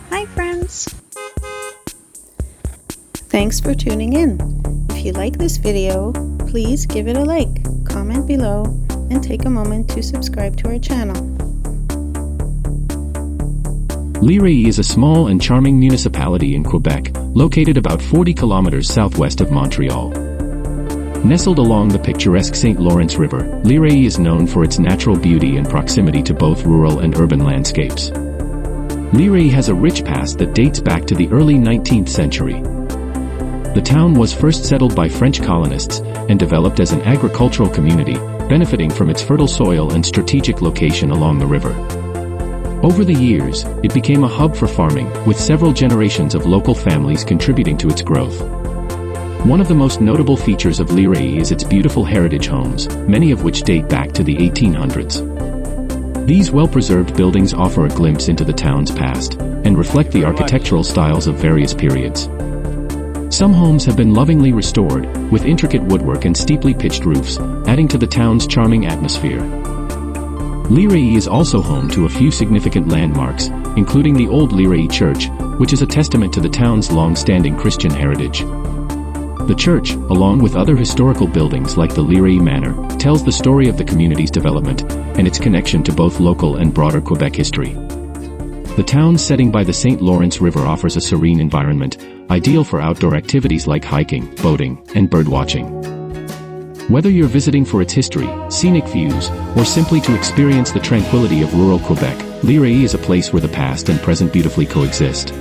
Hi friends! Thanks for tuning in. If you like this video, please give it a like, comment below, and take a moment to subscribe to our channel. Léry is a small and charming municipality in Quebec, located about 40 kilometers southwest of Montreal. Nestled along the picturesque St. Lawrence River, Léry is known for its natural beauty and proximity to both rural and urban landscapes. Léry has a rich past that dates back to the early 19th century. The town was first settled by French colonists and developed as an agricultural community, benefiting from its fertile soil and strategic location along the river. Over the years, it became a hub for farming, with several generations of local families contributing to its growth. One of the most notable features of Léry is its beautiful heritage homes, many of which date back to the 1800s. These well-preserved buildings offer a glimpse into the town's past and reflect the architectural styles of various periods. Some homes have been lovingly restored, with intricate woodwork and steeply pitched roofs, adding to the town's charming atmosphere. Léry is also home to a few significant landmarks, including the Old Léry Church, which is a testament to the town's long-standing Christian heritage. The church, along with other historical buildings like the Léry Manor, tells the story of the community's development and its connection to both local and broader Quebec history. The town's setting by the St. Lawrence River offers a serene environment, ideal for outdoor activities like hiking, boating, and birdwatching. Whether you're visiting for its history, scenic views, or simply to experience the tranquility of rural Quebec, Léry is a place where the past and present beautifully coexist.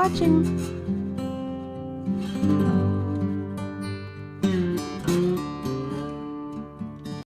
watching!